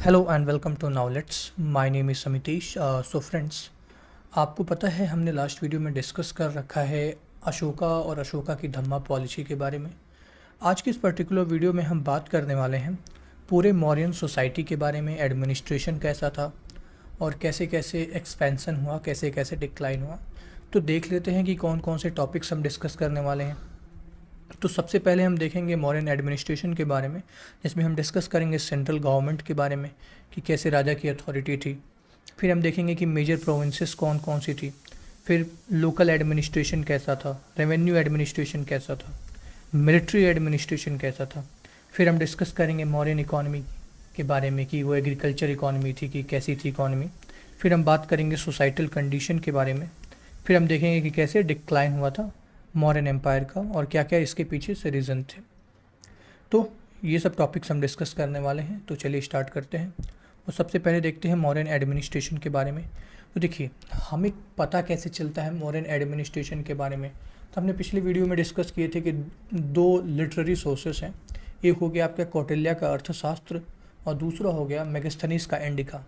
Hello and welcome to Knowlets. My name is Samitesh. So friends, आपको पता है हमने लास्ट वीडियो में डिस्कस कर रखा है अशोका और अशोका की धम्मा पॉलिसी के बारे में। आज की इस पर्टिकुलर वीडियो में हम बात करने वाले हैं पूरे मौर्यन सोसाइटी के बारे में। एडमिनिस्ट्रेशन कैसा था और कैसे कैसे एक्सपेंसन हुआ, कैसे कैसे डिक्लाइन हुआ। तो देख लेते हैं कि कौन कौन से टॉपिक्स हम डिस्कस करने वाले हैं। तो सबसे पहले हम देखेंगे मॉडर्न एडमिनिस्ट्रेशन के बारे में, जिसमें हम डिस्कस करेंगे सेंट्रल गवर्नमेंट के बारे में कि कैसे राजा की अथॉरिटी थी। फिर हम देखेंगे कि मेजर प्रोविंसेस कौन कौन सी थी। फिर लोकल एडमिनिस्ट्रेशन कैसा था, रेवेन्यू एडमिनिस्ट्रेशन कैसा था, मिलिट्री एडमिनिस्ट्रेशन कैसा था। फिर हम डिस्कस करेंगे मॉडर्न इकॉनमी के बारे में कि वो एग्रीकल्चर इकॉनमी थी कि कैसी थी इकॉनमी। फिर हम बात करेंगे सोसाइटल कंडीशन के बारे में। फिर हम देखेंगे कि कैसे डिक्लाइन हुआ था मौर्यन एम्पायर का और क्या क्या इसके पीछे से रीज़न थे। तो ये सब टॉपिक्स हम डिस्कस करने वाले हैं। तो चलिए स्टार्ट करते हैं और सबसे पहले देखते हैं मॉडर्न एडमिनिस्ट्रेशन के बारे में। तो देखिए, हमें पता कैसे चलता है मॉडर्न एडमिनिस्ट्रेशन के बारे में। तो हमने पिछले वीडियो में डिस्कस किए थे कि दो लिटरेरी सोर्सेस हैं। एक हो गया आपका कौटिल्य का अर्थशास्त्र और दूसरा हो गया मेगास्थनीज का इंडिका।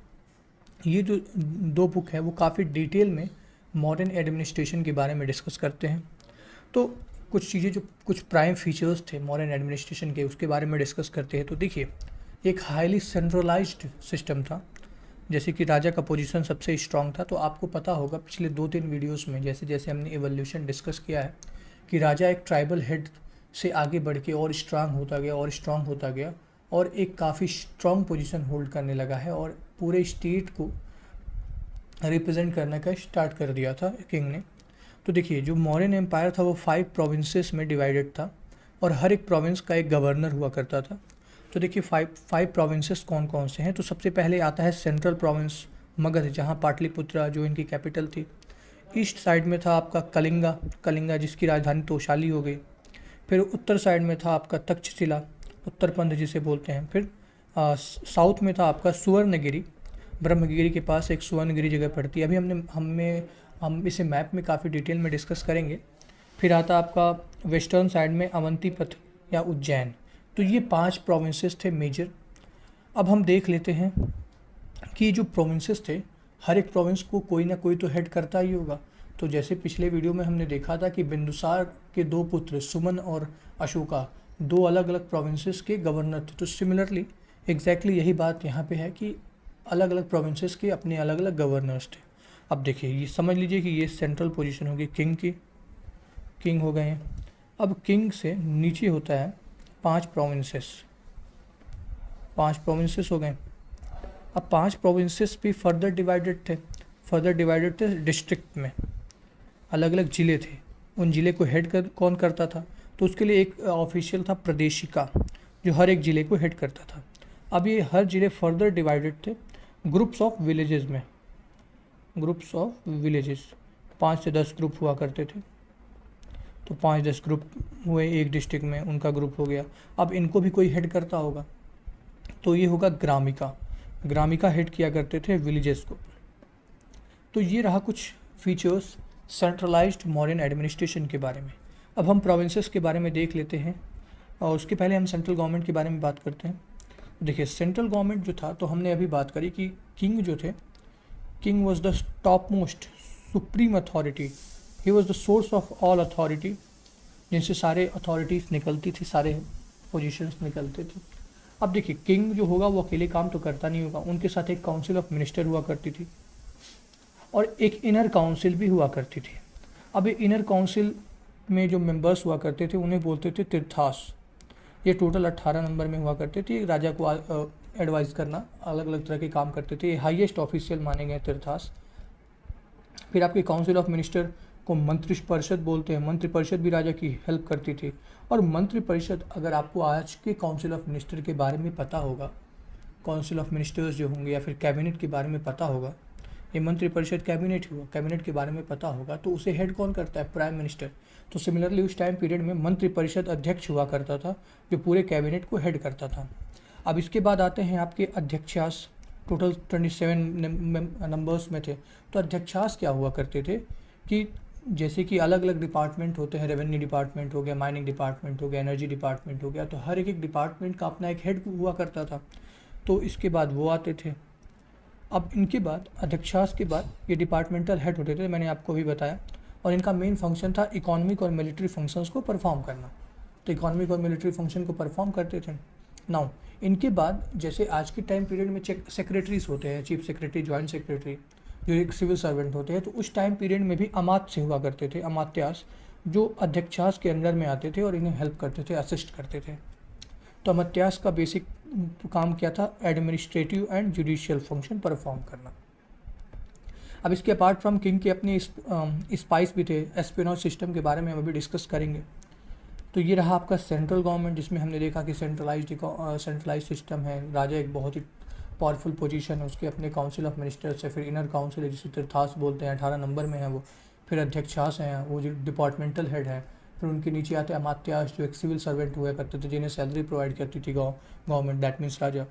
ये जो दो बुक है वो काफ़ी डिटेल में मॉडर्न एडमिनिस्ट्रेशन के बारे में डिस्कस करते हैं। तो कुछ चीज़ें, जो कुछ प्राइम फीचर्स थे मॉडर्न एडमिनिस्ट्रेशन के, उसके बारे में डिस्कस करते हैं। तो देखिए, एक हाईली सेंट्रलाइज्ड सिस्टम था, जैसे कि राजा का पोजीशन सबसे स्ट्रांग था। तो आपको पता होगा पिछले 2-3 वीडियोस में जैसे जैसे हमने एवोल्यूशन डिस्कस किया है कि राजा एक ट्राइबल हेड से आगे बढ़ के और स्ट्रांग होता गया और स्ट्रांग होता गया और एक काफ़ी स्ट्रांग पोजीशन होल्ड करने लगा है और पूरे स्टेट को रिप्रेजेंट करने का स्टार्ट कर दिया था किंग ने। तो देखिए, जो मौर्यन एम्पायर था वो 5 प्रोविंसेस में डिवाइडेड था और हर एक प्रोविंस का एक गवर्नर हुआ करता था। तो देखिए, फाइव प्रोविंसेस कौन कौन से हैं। तो सबसे पहले आता है सेंट्रल प्रोविंस मगध, जहाँ पाटलिपुत्रा जो इनकी कैपिटल थी। ईस्ट साइड में था आपका कलिंगा जिसकी राजधानी तोशाली हो गई। फिर उत्तर साइड में था आपका तक्षशिला, उत्तरपंथ जिसे बोलते हैं। फिर साउथ में था आपका सुवर्णगिरी, ब्रह्मगिरी के पास एक सुवर्णगिरी जगह पड़ती है। अभी हम इसे मैप में काफ़ी डिटेल में डिस्कस करेंगे। फिर आता आपका वेस्टर्न साइड में अवंतीपथ या उज्जैन। तो ये 5 प्रोविंसेस थे मेजर। अब हम देख लेते हैं कि जो प्रोविंसेस थे, हर एक प्रोविंस को कोई ना कोई तो हेड करता ही होगा। तो जैसे पिछले वीडियो में हमने देखा था कि बिंदुसार के 2 पुत्र सुमन और अशोका 2 अलग अलग प्रोविंसेस के गवर्नर थे। तो सिमिलरली एग्जैक्टली यही बात यहाँ पे है कि अलग अलग प्रोविंसेस के अपने अलग अलग गवर्नर्स थे। अब देखिए, ये समझ लीजिए कि ये सेंट्रल पोजीशन होगी किंग की, किंग हो गए हैं। अब किंग से नीचे होता है 5 प्रोविंसेस हो गए। अब 5 प्रोविंसेस भी फर्दर डिवाइडेड थे डिस्ट्रिक्ट में, अलग अलग ज़िले थे। उन ज़िले को हेड कौन करता था, तो उसके लिए एक ऑफिशियल था प्रदेशिका, जो हर एक ज़िले को हेड करता था। अब ये हर ज़िले फर्दर डिवाइडेड थे ग्रुप्स ऑफ विलेजेस। 5 से 10 ग्रुप हुआ करते थे। तो 5-10 ग्रुप हुए एक डिस्ट्रिक्ट में, उनका ग्रुप हो गया। अब इनको भी कोई हेड करता होगा, तो ये होगा ग्रामिका हेड किया करते थे विलेजेस को। तो ये रहा कुछ फीचर्स सेंट्रलाइज्ड मॉडर्न एडमिनिस्ट्रेशन के बारे में। अब हम प्रोविंसेस के बारे में देख लेते हैं और उसके पहले हम सेंट्रल गवर्नमेंट के बारे में बात करते हैं। देखिए, सेंट्रल गवर्नमेंट जो था, तो हमने अभी बात करी कि किंग जो थे, king was the top most supreme authority, he was the source of all authority, जिनसे सारे अथॉरिटीज़ निकलती थी, सारे पोजीशंस निकलते थे। अब देखिए, किंग जो होगा वो अकेले काम तो करता नहीं होगा, उनके साथ एक काउंसिल ऑफ मिनिस्टर हुआ करती थी और एक इनर काउंसिल भी हुआ करती थी। अब ये इनर काउंसिल में जो मेंबर्स हुआ करते थे उन्हें बोलते थे तीर्थास। ये टोटल 18 नंबर में हुआ करते थे। राजा को एडवाइस करना, अलग अलग तरह के काम करते थे। हाईएस्ट ऑफिशियल माने गए तीर्थास। फिर आपके काउंसिल ऑफ मिनिस्टर को मंत्रिपरिषद बोलते हैं। मंत्रिपरिषद भी राजा की हेल्प करती थी। और मंत्रिपरिषद, अगर आपको आज के काउंसिल ऑफ मिनिस्टर के बारे में पता होगा, काउंसिल ऑफ मिनिस्टर्स जो होंगे या फिर कैबिनेट के बारे में पता होगा, ये मंत्रिपरिषद कैबिनेट हुआ, कैबिनेट के बारे में पता होगा, तो उसे हेड कौन करता है, प्राइम मिनिस्टर। तो सिमिलरली उस टाइम पीरियड में मंत्रिपरिषद अध्यक्ष हुआ करता था, जो पूरे कैबिनेट को हेड करता था। अब इसके बाद आते हैं आपके अध्यक्षास, टोटल 27 नंबर्स में थे। तो अध्यक्षास क्या हुआ करते थे कि जैसे कि अलग अलग डिपार्टमेंट होते हैं, रेवेन्यू डिपार्टमेंट हो गया, माइनिंग डिपार्टमेंट हो गया, एनर्जी डिपार्टमेंट हो गया, तो हर एक डिपार्टमेंट का अपना एक हेड हुआ करता था। तो इसके बाद वो आते थे। अब इनके बाद अध्यक्षास के बाद ये डिपार्टमेंटल हेड होते थे, मैंने आपको भी बताया, और इनका मेन फंक्शन था इकोनॉमिक और मिलिट्री फंक्शंस को परफॉर्म करना। तो इकोनॉमिक और मिलिट्री फंक्शन को परफॉर्म करते थे। नाउ इनके बाद जैसे आज के टाइम पीरियड में सेक्रेटरीज होते हैं, चीफ सेक्रेटरी, जॉइंट सेक्रेटरी, जो एक सिविल सर्वेंट होते हैं, तो उस टाइम पीरियड में भी अमात्य हुआ करते थे, अमात्यास, जो अध्यक्षास के अंडर में आते थे और इन्हें हेल्प करते थे, असिस्ट करते थे। तो अमात्यास का बेसिक काम क्या था? Administrative and judicial function perform करना। अब इसके अपार्ट फ्रॉम किंग के अपने स्पाइस भी थे, एस्पियोनेज सिस्टम के बारे में हम अभी डिस्कस करेंगे। तो ये रहा आपका सेंट्रल गवर्नमेंट, जिसमें हमने देखा कि सेंट्रलाइज सिस्टम है, राजा एक बहुत ही पावरफुल पोजीशन है, उसके अपने काउंसिल ऑफ मिनिस्टर्स है, फिर इनर काउंसिल है जिसे तीर्थास बोलते हैं, 18 नंबर में है वो, फिर अध्यक्षास हैं वो जो डिपार्टमेंटल हेड है, फिर उनके नीचे आते हैं अमात्यास जो एक सिविल सर्वेंट हुआ करते थे, जिन्हें सैलरी प्रोवाइड करती थी गवर्नमेंट, दैट मीन्स राजा।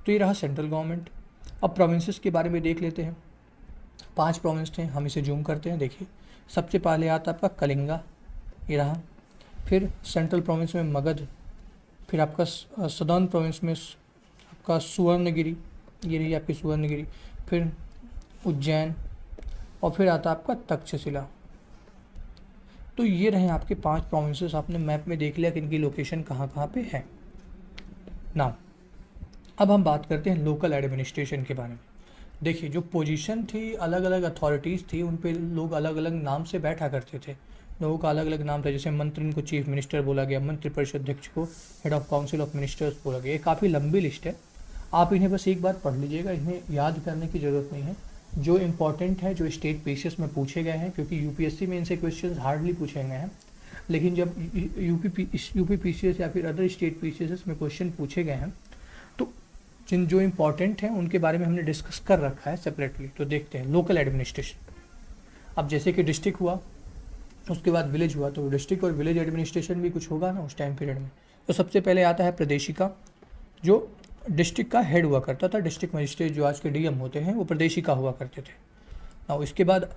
तो ये रहा सेंट्रल गवर्नमेंट। अब प्रोविंसेस के बारे में देख लेते हैं। 5 प्रोविंस थे, हम इसे जूम करते हैं। देखिए सबसे पहले आता आपका कलिंगा, ये रहा, फिर सेंट्रल प्रोविंस में मगध, फिर आपका सदर्न प्रोविंस में आपका सुवर्णगिरी, ये रही आपकी सुवर्णगिरी, फिर उज्जैन, और फिर आता आपका तक्षशिला। तो ये रहे आपके 5 प्रोविंसेस। आपने मैप में देख लिया कि इनकी लोकेशन कहाँ कहाँ पे है। नाउ अब हम बात करते हैं लोकल एडमिनिस्ट्रेशन के बारे में। देखिए जो पोजीशन थी, अलग अलग अथॉरिटीज़ थी, उन पे लोग अलग अलग नाम से बैठा करते थे, लोगों का अलग अलग नाम था। जैसे मंत्री को चीफ मिनिस्टर बोला गया, मंत्री परिषद अध्यक्ष को head of council of ministers बोला गया। ये काफ़ी लंबी लिस्ट है, आप इन्हें बस एक बार पढ़ लीजिएगा, इन्हें याद करने की ज़रूरत नहीं है। जो इम्पॉर्टेंट है, जो स्टेट पीसीएस में पूछे गए हैं, क्योंकि यूपीएससी में इनसे क्वेश्चंस हार्डली पूछे गए हैं, लेकिन जब यूपी पीसीएस या फिर अदर स्टेट पीसीएस में क्वेश्चन पूछे गए हैं, तो जिन जो इम्पॉर्टेंट हैं उनके बारे में हमने डिस्कस कर रखा है सेपरेटली। तो देखते हैं लोकल एडमिनिस्ट्रेशन। अब जैसे कि डिस्ट्रिक्ट हुआ, उसके बाद विलेज हुआ, तो डिस्ट्रिक्ट और विलेज एडमिनिस्ट्रेशन भी कुछ होगा ना उस टाइम पीरियड में। तो सबसे पहले आता है प्रदेशिका, जो डिस्ट्रिक्ट का हेड हुआ करता था। डिस्ट्रिक्ट मजिस्ट्रेट जो आज के डीएम होते हैं वो प्रदेशिका हुआ करते थे। और इसके बाद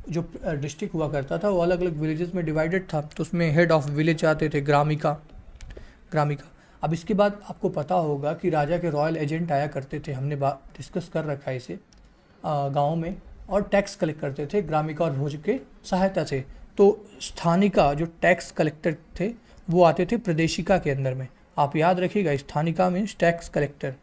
जो डिस्ट्रिक्ट हुआ करता था वो अलग अलग विलेजेस में डिवाइडेड था, तो उसमें हेड ऑफ विलेज आते थे, ग्रामिका। अब इसके बाद आपको पता होगा कि राजा के रॉयल एजेंट आया करते थे, हमने डिस्कस कर रखा है इसे, गाँव में, और टैक्स कलेक्ट करते थे ग्रामिका और भोज के सहायता से। तो स्थानिका जो टैक्स कलेक्टर थे वो आते थे प्रदेशिका के अंदर में। आप याद रखिएगा, स्थानिका मीन्स टैक्स कलेक्टर।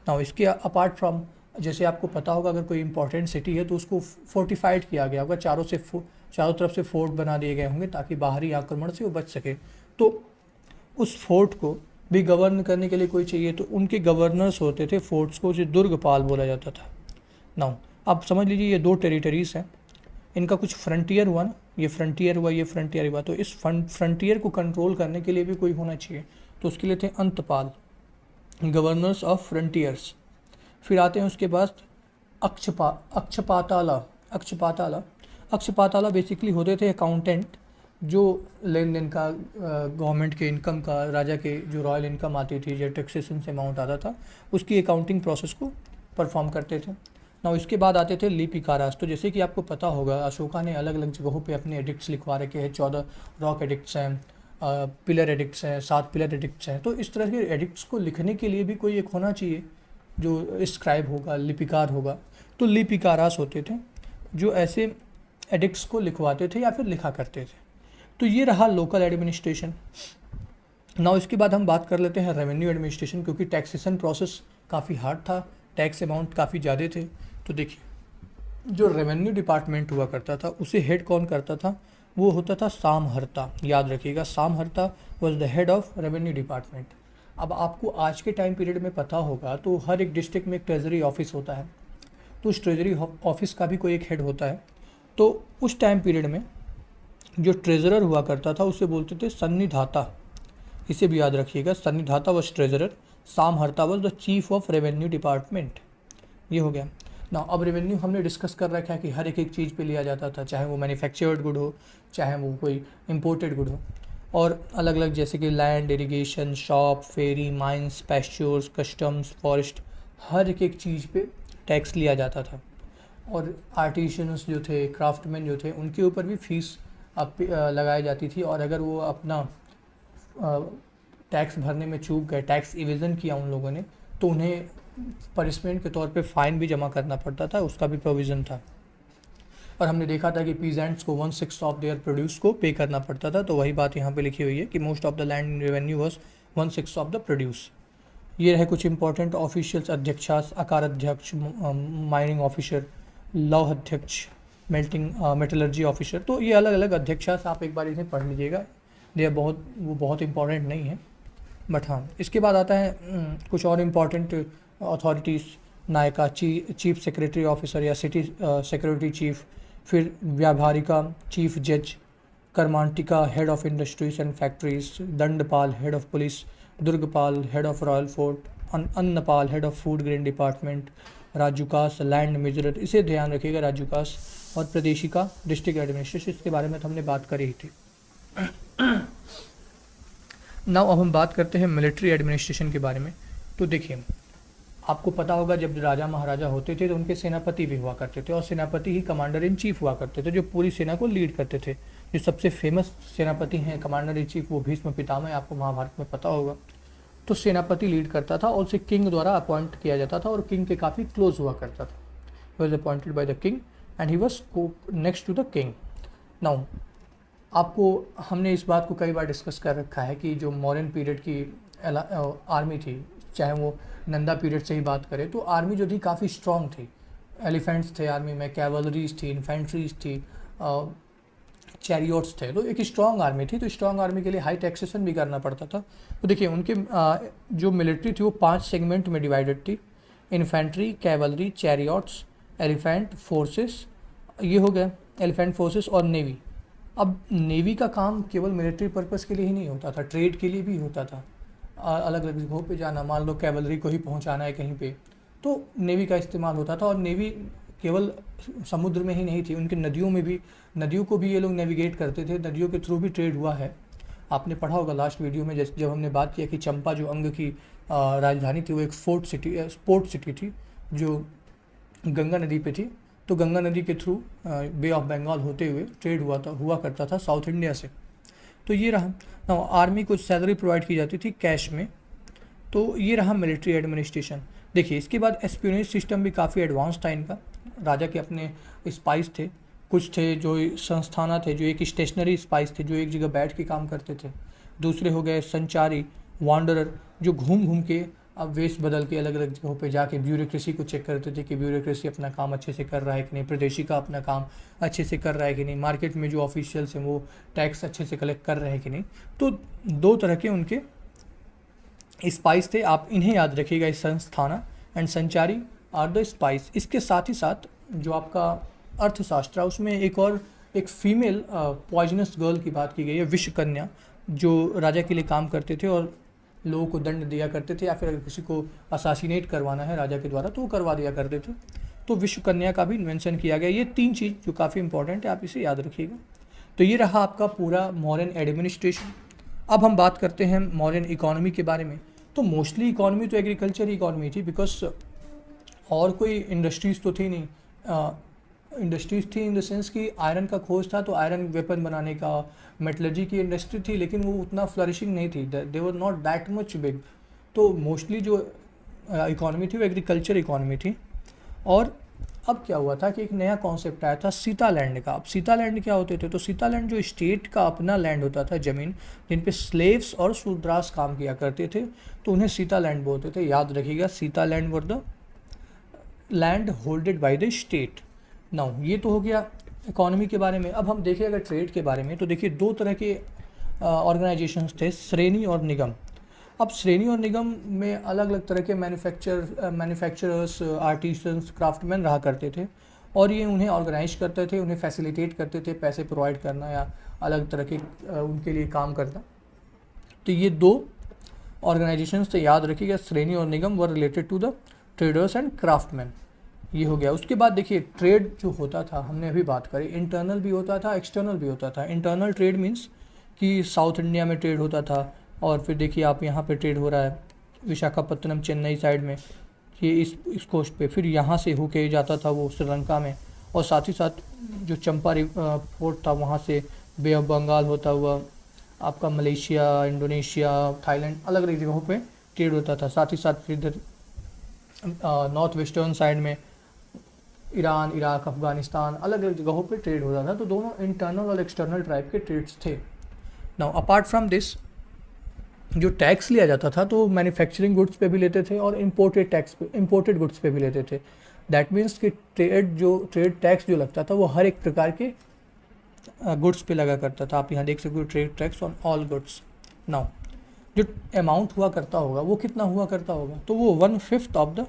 ना इसके अपार्ट फ्रॉम, जैसे आपको पता होगा अगर कोई इंपॉर्टेंट सिटी है तो उसको फोर्टिफाइड किया गया होगा, चारों तरफ से फोर्ट बना दिए गए होंगे ताकि बाहरी आक्रमण से वो बच सके। तो उस फोर्ट को भी गवर्न करने के लिए कोई चाहिए, तो उनके गवर्नर्स होते थे फोर्ट्स को, जो दुर्गपाल बोला जाता था। नाउ अब समझ लीजिए ये 2 टेरिटरीज हैं, इनका कुछ फ्रंटियर हुआ ना, ये फ्रंटियर हुआ, ये फ्रंटियर हुआ, तो इस फ्रंटियर को कंट्रोल करने के लिए भी कोई होना चाहिए, तो उसके लिए थे अंतपाल, गवर्नर्स ऑफ फ्रंटियर्स। फिर आते हैं उसके बाद अक्षपाताला बेसिकली होते थे अकाउंटेंट, जो लेन देन का, गवर्नमेंट के इनकम का, राजा के जो रॉयल इनकम आती थी, जो टैक्सेशन से अमाउंट आता था, उसकी अकाउंटिंग प्रोसेस को परफॉर्म करते थे। ना इसके बाद आते थे लिपिकारास। तो जैसे कि आपको पता होगा अशोका ने अलग अलग जगहों पे अपने एडिक्ट्स लिखवा रखे हैं, 14 रॉक एडिक्ट्स हैं, पिलर एडिक्ट्स हैं, 7 पिलर एडिक्ट्स हैं। तो इस तरह के एडिक्ट्स को लिखने के लिए भी कोई एक होना चाहिए जो स्क्राइब होगा, लिपिकार होगा। तो लिपिकारास होते थे जो ऐसे एडिक्ट्स को लिखवाते थे या फिर लिखा करते थे। तो ये रहा लोकल एडमिनिस्ट्रेशन। नाउ इसके बाद हम बात कर लेते हैं रेवेन्यू एडमिनिस्ट्रेशन, क्योंकि टैक्सेशन प्रोसेस काफ़ी हार्ड था, टैक्स अमाउंट काफ़ी ज़्यादा थे। तो देखिए जो रेवेन्यू डिपार्टमेंट हुआ करता था उसे हेड कौन करता था? वो होता था सामहर्ता। याद रखिएगा, samaharta was the head of revenue department. अब आपको आज के टाइम पीरियड में पता होगा तो हर एक डिस्ट्रिक्ट में एक ट्रेजरी ऑफिस होता है, तो उस ट्रेजरी ऑफिस का भी कोई एक हेड होता है। तो उस टाइम पीरियड में जो ट्रेजरर हुआ करता था उसे बोलते थे सन्निधाता। इसे भी याद रखिएगा, sannidhata was treasurer, samaharta was the chief of revenue department. ये हो गया ना। अब रेवेन्यू हमने डिस्कस कर रखा है कि हर एक चीज़ पे लिया जाता था, चाहे वो मैन्युफैक्चर्ड गुड हो, चाहे वो कोई इम्पोर्टेड गुड हो, और अलग अलग जैसे कि लैंड, इरिगेशन, शॉप, फेरी, माइंस, पैस्चर्स, कस्टम्स, फॉरेस्ट, हर एक चीज़ पे टैक्स लिया जाता था। और आर्टिशंस जो थे, क्राफ्टमैन जो थे, उनके ऊपर भी फीस लगाई जाती थी, और अगर वो अपना टैक्स भरने में चूक गए, टैक्स इवेजन किया उन लोगों ने, तो उन्हें पनिशमेंट के तौर पे फ़ाइन भी जमा करना पड़ता था, उसका भी प्रोविज़न था। और हमने देखा था कि पीजेंट्स को 1/6 ऑफ देयर प्रोड्यूस को पे करना पड़ता था, तो वही बात यहाँ पे लिखी हुई है कि most of the land revenue was 1/6 of the produce. ये रहे कुछ इंपॉर्टेंट ऑफिशियल्स, अध्यक्षास, आकार अध्यक्ष, माइनिंग ऑफिसर, लौह अध्यक्ष, मेटलर्जी ऑफिसर। तो ये अलग अलग अध्यक्षास, आप एक बार इन्हें पढ़ लीजिएगा, वो बहुत इंपॉर्टेंट नहीं है, बट हाँ। इसके बाद आता है कुछ और important authorities, nayaka, chief secretary officer या सिटी सिक्योरिटी चीफ, फिर व्यावहारिका, चीफ जज, karmantika, head of industries and factories, dandpal, head of police, durgpal, head of royal fort, annapal, head of food grain department, rajukas, land measurer, इसे ध्यान रखिएगा, राजूकास, और प्रदेशिका, डिस्ट्रिक्ट एडमिनिस्ट्रेशन। इसके बारे में तो हमने बात करी ही थी। नाउ अब हम बात करते हैं मिलिट्री एडमिनिस्ट्रेशन के बारे में। तो देखिए, आपको पता होगा जब राजा महाराजा होते थे तो उनके सेनापति भी हुआ करते थे, और सेनापति ही कमांडर इन चीफ हुआ करते थे, जो पूरी सेना को लीड करते थे। जो सबसे फेमस सेनापति हैं, कमांडर इन चीफ, वो भीष्म पितामह, आपको महाभारत में पता होगा। तो सेनापति लीड करता था और उसे किंग द्वारा अपॉइंट किया जाता था, और किंग के काफ़ी क्लोज हुआ करता था। He was appointed by the king and he was next to the king. Now आपको, हमने इस बात को कई बार डिस्कस कर रखा है कि जो मॉडर्न पीरियड की आर्मी थी, चाहे वो नंदा पीरियड से ही बात करें, तो आर्मी जो थी काफ़ी स्ट्रॉन्ग थी। एलिफेंट्स थे आर्मी में, कैवलरीज थी, इन्फेंट्रीज थी, चैरियोट्स थे। तो एक स्ट्रॉन्ग आर्मी थी। तो स्ट्रॉन्ग आर्मी के लिए हाई टैक्सेशन भी करना पड़ता था। तो देखिए, उनके जो मिलिट्री थी वो 5 सेगमेंट में डिवाइडेड थी। इन्फेंट्री, कैवलरी, चैरियोट्स, एलिफेंट फोर्सेस, ये हो गया एलिफेंट फोर्सेस, और नेवी। अब नेवी का काम केवल मिलिट्री पर्पज़ के लिए ही नहीं होता था, ट्रेड के लिए भी होता था। अलग अलग जगहों पे जाना, मान लो कैवलरी को ही पहुंचाना है कहीं पे, तो नेवी का इस्तेमाल होता था। और नेवी केवल समुद्र में ही नहीं थी, उनकी नदियों में भी, नदियों को भी ये लोग नेविगेट करते थे, नदियों के थ्रू भी ट्रेड हुआ है। आपने पढ़ा होगा लास्ट वीडियो में जब हमने बात किया कि चंपा जो अंग की राजधानी थी, वो एक पोर्ट सिटी थी जो गंगा नदी पे थी। तो गंगा नदी के थ्रू बे ऑफ बंगाल होते हुए ट्रेड हुआ करता था साउथ इंडिया से। तो ये रहा ना, आर्मी को सैलरी प्रोवाइड की जाती थी कैश में। तो ये रहा मिलिट्री एडमिनिस्ट्रेशन। देखिए, इसके बाद एस्पियोनेज सिस्टम भी काफ़ी एडवांस था इनका। राजा के अपने स्पाइस थे, कुछ थे जो संस्थाना थे, जो एक स्टेशनरी स्पाइस थे, जो एक जगह बैठ के काम करते थे। दूसरे हो गए संचारी, वांडरर, जो घूम घूम के अब वेश बदल के अलग अलग जगहों पे जाके ब्यूरोक्रेसी को चेक करते थे कि ब्यूरोक्रेसी अपना काम अच्छे से कर रहा है कि नहीं, प्रदेशिका अपना काम अच्छे से कर रहा है कि नहीं, मार्केट में जो ऑफिशियल्स हैं वो टैक्स अच्छे से कलेक्ट कर रहे हैं कि नहीं। तो 2 तरह के उनके स्पाइस थे, आप इन्हें याद रखिएगा, संस्थाना एंड संचारी आर द स्पाइस। इसके साथ ही साथ जो आपका अर्थशास्त्र है उसमें एक फीमेल पॉइजनस गर्ल की बात की गई है, विश्वकन्या, जो राजा के लिए काम करते थे और लोगों को दंड दिया करते थे, या फिर अगर किसी को असासिनेट करवाना है राजा के द्वारा तो वो करवा दिया करते थे। तो विश्वकन्या का भी मेंशन किया गया। ये 3 चीज़ जो काफ़ी इंपॉर्टेंट है, आप इसे याद रखिएगा। तो ये रहा आपका पूरा मॉडर्न एडमिनिस्ट्रेशन। अब हम बात करते हैं मॉडर्न इकोनॉमी के बारे में। तो मोस्टली इकोनॉमी तो एग्रीकल्चर इकोनॉमी थी, बिकॉज और कोई इंडस्ट्रीज़ तो थी नहीं। इंडस्ट्रीज थी इन द सेंस कि आयरन का खोज था, तो आयरन वेपन बनाने का, मेटलर्जी की इंडस्ट्री थी, लेकिन वो उतना फ्लरिशिंग नहीं थी, they were not that much big. तो मोस्टली जो इकोनॉमी थी वो एग्रीकल्चर इकोनॉमी थी। और अब क्या हुआ था कि एक नया कॉन्सेप्ट आया था सीता लैंड का। अब सीता लैंड क्या होते थे? तो सीता लैंड जो स्टेट का अपना लैंड होता था, ज़मीन जिन पे स्लेव्स और शूद्रास काम किया करते थे, तो उन्हें सीता लैंड बोलते थे। याद रखिएगा, Sita land were the land holded by the state. Now ये तो हो गया इकोनॉमी के बारे में। अब हम देखें अगर ट्रेड के बारे में, तो देखिए 2 तरह के ऑर्गेनाइजेशंस थे, श्रेणी और निगम। अब श्रेणी और निगम में अलग अलग तरह के मैन्युफैक्चरर्स, आर्टिसंस, क्राफ्टमैन रहा करते थे, और ये उन्हें ऑर्गेनाइज करते थे, उन्हें फैसिलिटेट करते थे, पैसे प्रोवाइड करना या अलग तरह के उनके लिए काम करना। तो ये 2 ऑर्गेनाइजेशंस थे, याद रखिएगा, श्रेणी और nigam were related to the traders and craftsman. ये हो गया। उसके बाद देखिए ट्रेड जो होता था, हमने अभी बात करी, इंटरनल भी होता था, एक्सटर्नल भी होता था। इंटरनल ट्रेड मीन्स कि साउथ इंडिया में ट्रेड होता था, और फिर देखिए आप यहाँ पे ट्रेड हो रहा है विशाखापत्तनम, चेन्नई साइड में, ये इस कोस्ट पे, फिर यहाँ से होके जाता था वो श्रीलंका में, और साथ ही साथ जो चंपा पोर्ट था वहाँ से बे ऑफ बंगाल होता हुआ आपका मलेशिया, इंडोनेशिया, थाईलैंड, अलग अलग जगहों पे ट्रेड होता था। साथ ही साथ फिर इधर नॉर्थ वेस्टर्न साइड में ईरान, इराक, अफगानिस्तान, अलग अलग जगहों पे ट्रेड होता था। तो दोनों इंटरनल और एक्सटर्नल टाइप के ट्रेड्स थे। नाउ अपार्ट फ्रॉम दिस, जो टैक्स लिया जाता था तो मैन्युफैक्चरिंग गुड्स पे भी लेते थे और इम्पोर्टेड गुड्स पे भी लेते थे। दैट मीन्स कि ट्रेड टैक्स जो लगता था वो हर एक प्रकार के गुड्स पे लगा करता था। आप यहाँ देख सकते हो trade tax on all goods. Now जो अमाउंट हुआ करता होगा वो कितना हुआ करता होगा, तो वो 1/5 ऑफ द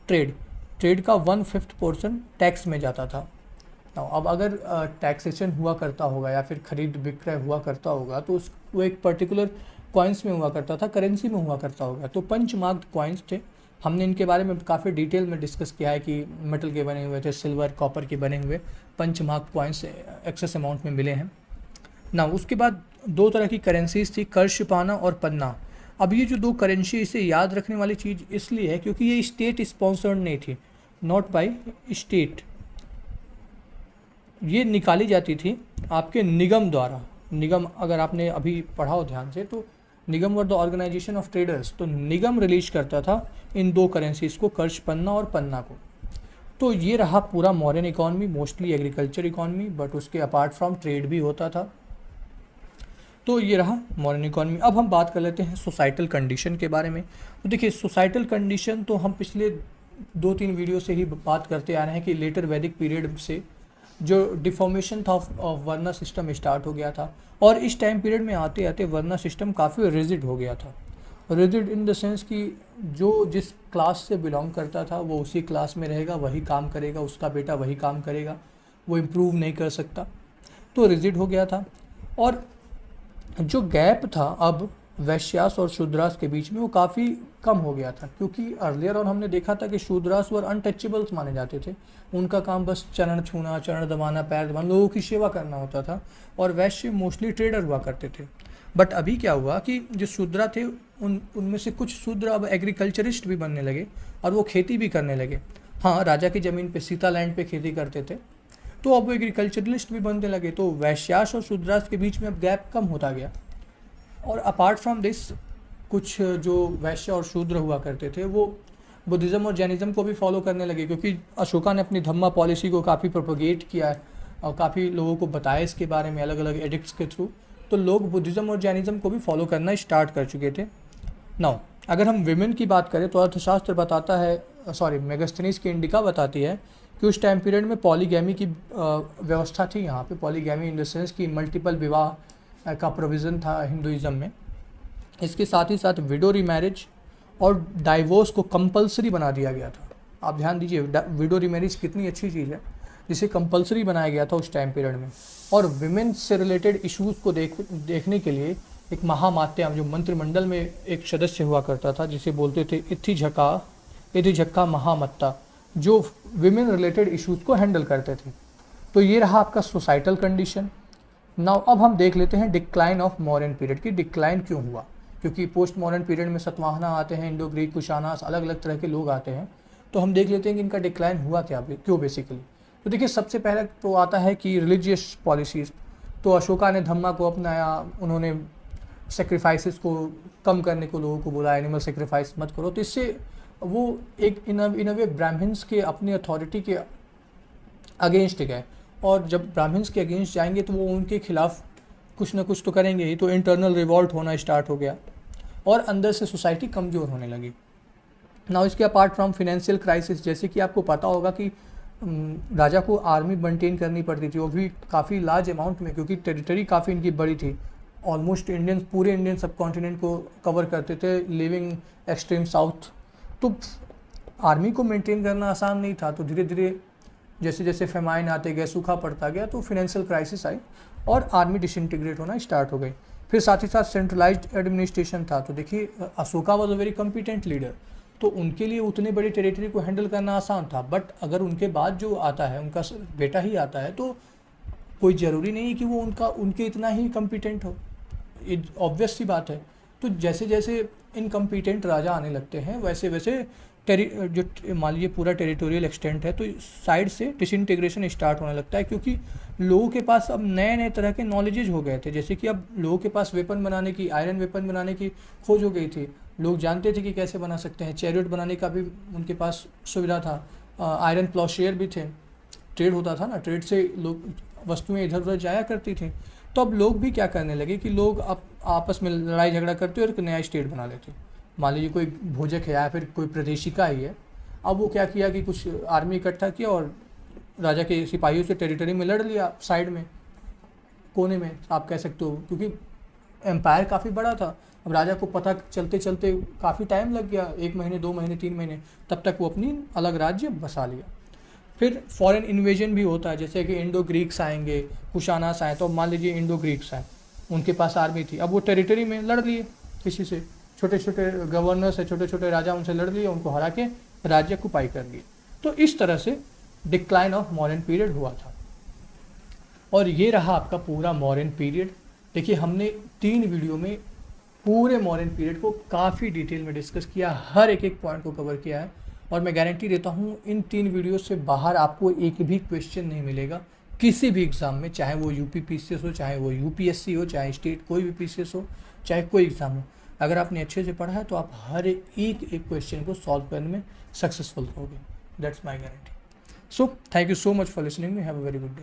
ट्रेड का 1/5 पोर्शन टैक्स में जाता था। नाउ अब अगर टैक्सेशन हुआ करता होगा या फिर खरीद विक्रय हुआ करता होगा तो वो एक पर्टिकुलर कॉइन्स में हुआ करता था, करेंसी में हुआ करता होगा। तो पंच मार्क्ड कॉइन्स थे। हमने इनके बारे में काफ़ी डिटेल में डिस्कस किया है कि मेटल के बने हुए थे, सिल्वर कॉपर के बने हुए punch marked coins excess amount में मिले हैं ना। उसके बाद दो तरह की करेंसीज थी, कर्षपाना और पन्ना। अब ये जो दो करेंसी, इसे याद रखने वाली चीज़ इसलिए है क्योंकि ये स्टेट स्पॉन्सर्ड नहीं थी, नॉट बाय स्टेट। ये निकाली जाती थी आपके निगम द्वारा। निगम, अगर आपने अभी पढ़ा हो ध्यान से, तो nigam were the organisation of traders. तो निगम रिलीज करता था इन दो करेंसीज को, कर्षपन्ना और पन्ना को। तो ये रहा पूरा modern economy, mostly agriculture economy, but उसके अपार्ट फ्रॉम ट्रेड भी होता था। तो ये रहा मॉडर्न इकॉनमी। अब हम बात कर लेते हैं सोसाइटल कंडीशन के बारे में। तो देखिए, सोसाइटल कंडीशन तो हम पिछले 2-3 वीडियो से ही बात करते आ रहे हैं कि लेटर वैदिक पीरियड से जो डिफॉर्मेशन था ऑफ वर्ना सिस्टम स्टार्ट हो गया था, और इस टाइम पीरियड में आते आते वर्ना सिस्टम काफ़ी रिजिड हो गया था। रिजिड इन द सेंस कि जो जिस क्लास से बिलोंग करता था वो उसी क्लास में रहेगा, वही काम करेगा, उसका बेटा वही काम करेगा, वो इम्प्रूव नहीं कर सकता। तो रिजिड हो गया था। और जो गैप था अब वैश्यास और शूद्रास के बीच में, वो काफ़ी कम हो गया था, क्योंकि अर्लियर और हमने देखा था कि शूद्रास वर अनटचेबल्स माने जाते थे। उनका काम बस चरण छूना, चरण दबाना, पैर दबाना, लोगों की सेवा करना होता था, और वैश्य मोस्टली ट्रेडर हुआ करते थे। बट अभी क्या हुआ कि जो शूद्रा थे उनमें से कुछ शूद्र अब एग्रीकल्चरिस्ट भी बनने लगे और वो खेती भी करने लगे। हाँ, राजा की ज़मीन पे, सीता लैंड पे खेती करते थे, तो अब वो एग्रीकल्चरलिस्ट भी बनने लगे। तो वैश्यास और शूद्रास के बीच में अब गैप कम होता गया। और अपार्ट फ्रॉम दिस, कुछ जो वैश्य और शूद्र हुआ करते थे वो बुद्धिज़्म और जैनिज़्म को भी फॉलो करने लगे, क्योंकि अशोका ने अपनी धम्मा पॉलिसी को काफ़ी प्रोपोगेट किया है और काफ़ी लोगों को बताया इसके बारे में अलग अलग एडिक्ट्स के थ्रू। तो लोग बुद्धिज़्म और जैनिज़्म को भी फॉलो करना स्टार्ट कर चुके थे। नाउ अगर हम विमेन की बात करें तो अर्थशास्त्र बताता है, मेगास्थनीज की इंडिका बताती है कि उस टाइम पीरियड में पॉलीगैमी की व्यवस्था थी। यहाँ पे पॉलीगैमी इन द सेंस कि मल्टीपल विवाह का प्रोविज़न था हिंदुइज़्म में। इसके साथ ही साथ विडो रीमैरिज और डाइवोर्स को कंपलसरी बना दिया गया था। आप ध्यान दीजिए, विडो रीमैरिज कितनी अच्छी चीज़ है, जिसे कंपलसरी बनाया गया था उस टाइम पीरियड में। और विमेन से रिलेटेड इश्यूज़ को देखने के लिए एक महामात्या, जो मंत्रिमंडल में एक सदस्य हुआ करता था, जिसे बोलते थे इथिझक्का महामत्ता, जो विमेन रिलेटेड इश्यूज़ को हैंडल करते थे। तो ये रहा आपका सोसाइटल कंडीशन। नाउ अब हम देख लेते हैं डिक्लाइन ऑफ मॉडर्न पीरियड की। डिक्लाइन क्यों हुआ? क्योंकि पोस्ट मॉडर्न पीरियड में सतवाहना आते हैं, इंडो ग्रीक, कुशानास, अलग अलग तरह के लोग आते हैं। तो हम देख लेते हैं कि इनका डिक्लाइन हुआ क्यों बेसिकली। तो देखिए, सबसे पहले तो आता है कि रिलीजियस पॉलिसीज़। तो अशोका ने धम्मा को अपनाया, उन्होंने सेक्रीफाइसेस को कम करने को लोगों को बोला, एनिमल सेक्रीफाइस मत करो। तो इससे वो एक इन अ वे ब्राह्मण्स के अपनी अथॉरिटी के अगेंस्ट गए, और जब ब्राह्मण्स के अगेंस्ट जाएंगे तो वो उनके खिलाफ कुछ ना कुछ तो करेंगे ही। तो इंटरनल रिवॉल्ट होना स्टार्ट हो गया और अंदर से सोसाइटी कमज़ोर होने लगी। ना इसके अपार्ट फ्रॉम फिनेंशियल क्राइसिस, जैसे कि आपको पता होगा कि राजा को आर्मी मेंटेन करनी पड़ती थी, वो भी काफ़ी लार्ज अमाउंट में, क्योंकि टेरिटरी काफ़ी इनकी बड़ी थी। ऑलमोस्ट पूरे इंडियन सब कॉन्टिनेंट को कवर करते थे, लिविंग एक्सट्रीम साउथ। तो आर्मी को मेंटेन करना आसान नहीं था। तो धीरे धीरे जैसे जैसे फेमाइन आते गए, सूखा पड़ता गया, तो फिनेंशियल क्राइसिस आई और आर्मी डिसइंटीग्रेट होना स्टार्ट हो गई। फिर साथ ही साथ सेंट्रलाइज्ड एडमिनिस्ट्रेशन था। तो देखिए, Ashoka was a very competent leader, तो उनके लिए उतनी बड़ी टेरिटरी को हैंडल करना आसान था। बट अगर उनके बाद जो आता है, उनका बेटा ही आता है, तो कोई ज़रूरी नहीं है कि वो उनके इतना ही कॉम्पिटेंट हो। ये ऑब्वियस सी बात है। तो जैसे जैसे इनकम्पिटेंट राजा आने लगते हैं, वैसे वैसे जो मान लीजिए पूरा टेरिटोरियल एक्सटेंट है, तो साइड से डिसइंटीग्रेशन स्टार्ट होने लगता है, क्योंकि लोगों के पास अब नए नए तरह के नॉलेजेज हो गए थे। जैसे कि अब लोगों के पास वेपन बनाने की, आयरन वेपन बनाने की खोज हो गई थी। लोग जानते थे कि कैसे बना सकते हैं। चैरियट बनाने का भी उनके पास सुविधा था। आयरन प्लॉशेयर भी थे, ट्रेड होता था ना, ट्रेड से लोग वस्तुएं इधर उधर जाया करती थी। तो अब लोग भी क्या करने लगे कि लोग अब आपस में लड़ाई झगड़ा करते और एक नया स्टेट बना लेते। मान लीजिए कोई भोजक है या फिर कोई प्रदेशिका ही है, अब वो क्या किया कि कुछ आर्मी इकट्ठा किया और राजा के सिपाहियों से टेरिटरी में लड़ लिया, साइड में कोने में आप कह सकते हो, क्योंकि एम्पायर काफ़ी बड़ा था। अब राजा को पता चलते चलते काफ़ी टाइम लग गया, 1 महीने 2 महीने 3 महीने, तब तक वो अपनी अलग राज्य बसा लिया। फिर फॉरेन इन्वेजन भी होता है, जैसे कि इंडो ग्रीक्स आएंगे, कुशानास आए, तो मान लीजिए इंडो ग्रीक्स आए, उनके पास आर्मी थी, अब वो टेरिटरी में लड़ लिए किसी से, छोटे छोटे गवर्नर्स है, छोटे छोटे राजा, उनसे लड़ लिए, उनको हरा के राज्य को पाई कर लिए। तो इस तरह से डिक्लाइन ऑफ मॉडर्न पीरियड हुआ था। और ये रहा आपका पूरा मॉडर्न पीरियड। देखिए हमने 3 वीडियो में पूरे मॉडर्न पीरियड को काफ़ी डिटेल में डिस्कस किया, हर एक पॉइंट को कवर किया है। और मैं गारंटी देता हूँ इन 3 वीडियो से बाहर आपको एक भी क्वेश्चन नहीं मिलेगा किसी भी एग्ज़ाम में, चाहे वो यूपी पीसीएस हो, चाहे वो यूपीएससी हो, चाहे स्टेट कोई भी पीसीएस हो, चाहे कोई एग्ज़ाम हो। अगर आपने अच्छे से पढ़ा है तो आप हर एक क्वेश्चन को सॉल्व करने में सक्सेसफुल होगे। That's my guarantee. So thank you so much for listening me. Have a very good day.